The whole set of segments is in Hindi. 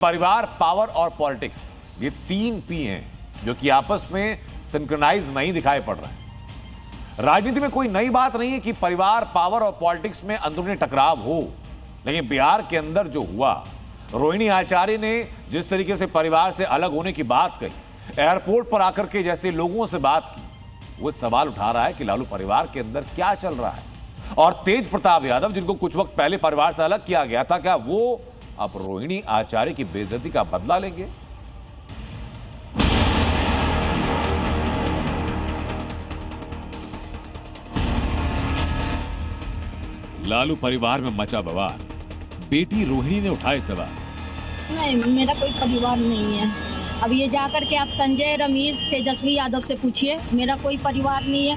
परिवार, पावर और पॉलिटिक्स, ये तीन पी हैं जो कि आपस में सिंक्रोनाइज नहीं दिखाई पड़ रहे हैं। राजनीति में कोई नई बात नहीं है कि परिवार, पावर और पॉलिटिक्स में अंदरूनी टकराव हो, लेकिन बिहार के अंदर जो हुआ, रोहिणी आचार्य ने जिस तरीके से परिवार से अलग होने की बात कही, एयरपोर्ट पर आकर के जैसे लोगों से बात की, वो सवाल उठा रहा है कि लालू परिवार के अंदर क्या चल रहा है। और तेज प्रताप यादव, जिनको कुछ वक्त पहले परिवार से अलग किया गया था, क्या वो अब रोहिणी आचार्य की बेइज्जती का बदला लेंगे? लालू परिवार में मचा बवाल, बेटी रोहिणी ने उठाए सवाल। नहीं, मेरा कोई परिवार नहीं है। अब ये जाकर के आप संजय, रमेश, तेजस्वी यादव से पूछिए, मेरा कोई परिवार नहीं है।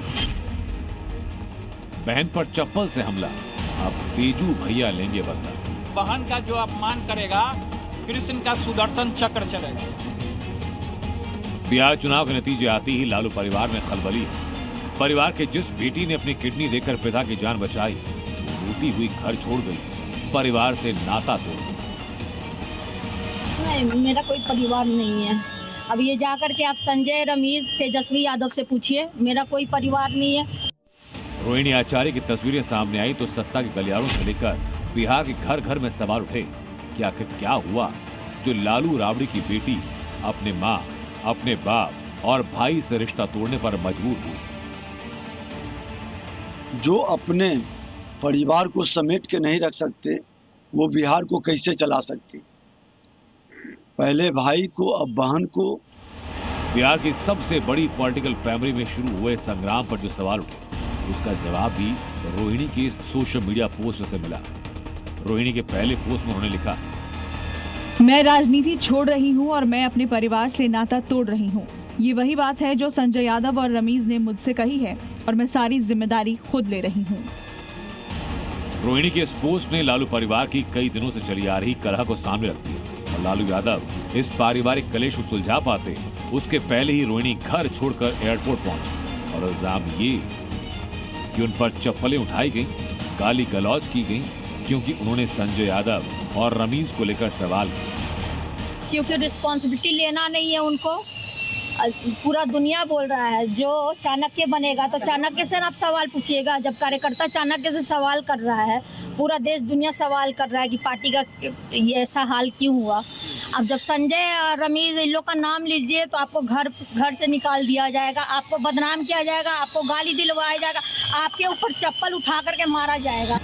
बहन पर चप्पल से हमला, अब तेजू भैया लेंगे बदला। बहन का जो अपमान करेगा, कृष्ण का सुदर्शन चक्र चलेगा। बिहार चुनाव के नतीजे आते ही लालू परिवार में खलबली है। परिवार के जिस बेटी ने अपनी किडनी देकर पिता की जान बचाई, टूटी हुई घर छोड़ गई, परिवार से नाता तोड़। नहीं, मेरा कोई परिवार नहीं है। अब ये जाकर के आप संजय, रमेश, तेजस्वी यादव से पूछिए, मेरा कोई परिवार नहीं है। रोहिणी आचार्य की तस्वीरें सामने आई तो सत्ता के गलियारों से लेकर बिहार के घर घर में सवाल उठे कि आखिर क्या हुआ जो लालू राबड़ी की बेटी अपने माँ, अपने बाप और भाई से रिश्ता तोड़ने पर मजबूर हुई। जो अपने परिवार को समेट के नहीं रख सकते, वो बिहार को कैसे चला सकते? पहले भाई को, अब बहन को। बिहार की सबसे बड़ी पॉलिटिकल फैमिली में शुरू हुए संग्राम पर जो सवाल उठे, उसका जवाब भी रोहिणी के सोशल मीडिया पोस्ट से मिला। रोहिणी के पहले पोस्ट में उन्होंने लिखा, मैं राजनीति छोड़ रही हूं और मैं अपने परिवार से नाता तोड़ रही हूं। ये वही बात है जो संजय यादव और रमीज ने मुझसे कही है और मैं सारी जिम्मेदारी खुद ले रही हूं। रोहिणी के इस पोस्ट ने लालू परिवार की कई दिनों से चली आ रही कलह को सामने रख दिया और लालू यादव इस पारिवारिक कलेश को सुलझा पाते उसके पहले ही रोहिणी घर छोड़कर एयरपोर्ट पहुंची और इल्जाम ये कि उन पर चप्पलें उठाई गईं, गाली गलौज की गईं, क्योंकि उन्होंने संजय यादव और रमीज को लेकर सवाल किया। क्योंकि रिस्पॉन्सिबिलिटी लेना नहीं है उनको। पूरा दुनिया बोल रहा है जो चाणक्य बनेगा तो चाणक्य से आप सवाल पूछिएगा। जब कार्यकर्ता चाणक्य से सवाल कर रहा है, पूरा देश दुनिया सवाल कर रहा है कि पार्टी का ये ऐसा हाल क्यों हुआ। अब जब संजय और रमीज इन लोग का नाम लीजिए तो आपको घर से निकाल दिया जाएगा, आपको बदनाम किया जाएगा, आपको गाली दिलवाया जाएगा, आपके ऊपर चप्पल उठा करके मारा जाएगा।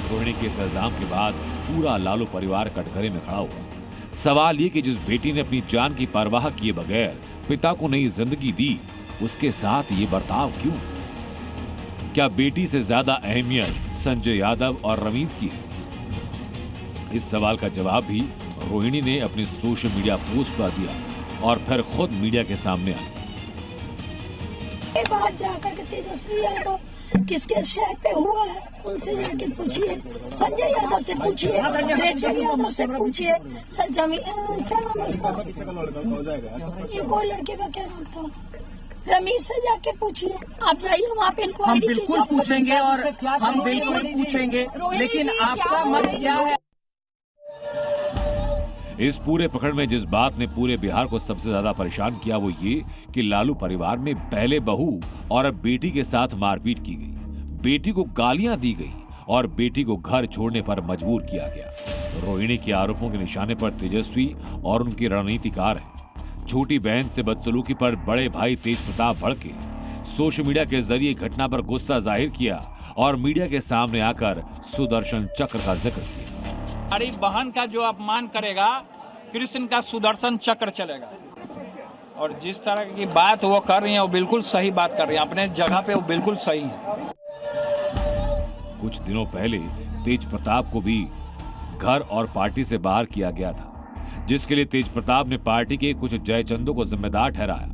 रोहिणी के इस इल्जाम के बाद पूरा लालू परिवार कटघरे में खड़ा हुआ। सवाल ये कि जिस बेटी ने अपनी जान की परवाह किए बगैर पिता को नई जिंदगी दी, उसके साथ ये बर्ताव क्यों? क्या बेटी से ज्यादा अहमियत संजय यादव और रमीज की है? इस सवाल का जवाब भी रोहिणी ने अपने सोशल मीडिया पोस्ट पर दिया और फिर खुद मीडिया के सामने आई। एक बात जाकर के तेजस्वी यादव किसके शहर पे हुआ है उनसे जाके पूछिए, संजय यादव से पूछिए, तेजस्वी यादव से पूछिए, क्या नाम उसका, ये कोई लड़के का क्या नाम था, रमीज से जाके पूछिए। आप जाइए वहाँ पे इंक्वायरी कीजिए। हम बिल्कुल पूछेंगे और हम बिल्कुल पूछेंगे, लेकिन आपका मत क्या है? इस पूरे प्रकरण में जिस बात ने पूरे बिहार को सबसे ज्यादा परेशान किया वो ये कि लालू परिवार में पहले बहू और अब बेटी के साथ मारपीट की गई, बेटी को गालियां दी गई और बेटी को घर छोड़ने पर मजबूर किया गया। रोहिणी के आरोपों के निशाने पर तेजस्वी और उनके रणनीतिकार हैं। छोटी बहन से बदसलूकी पर बड़े भाई तेज प्रताप भड़के, सोशल मीडिया के जरिए घटना पर गुस्सा जाहिर किया और मीडिया के सामने आकर सुदर्शन चक्र का जिक्र किया। हमारी बहन का जो अपमान करेगा, कृष्ण का सुदर्शन चक्र चलेगा। और जिस तरह की बात वो कर रही है वो बिल्कुल सही बात कर रही है, अपने जगह पे वो बिल्कुल सही है। कुछ दिनों पहले तेज प्रताप को भी घर और पार्टी से बाहर किया गया था, जिसके लिए तेज प्रताप ने पार्टी के कुछ जयचंदों को जिम्मेदार ठहराया।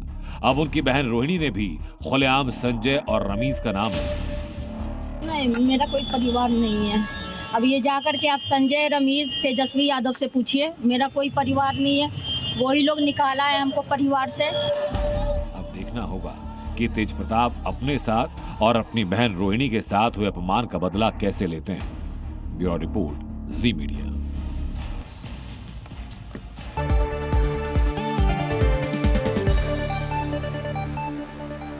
अब उनकी बहन रोहिणी ने भी खुलेआम संजय और रमीज का नाम लिया। नहीं, मेरा कोई परिवार नहीं है। अब ये जाकर के आप संजय, रमीज, तेजस्वी यादव से पूछिए, मेरा कोई परिवार नहीं है। वही लोग निकाला है हमको परिवार से। अब देखना होगा कि तेज प्रताप अपने साथ और अपनी बहन रोहिणी के साथ हुए अपमान का बदला कैसे लेते हैं। ब्यूरो रिपोर्ट, जी मीडिया।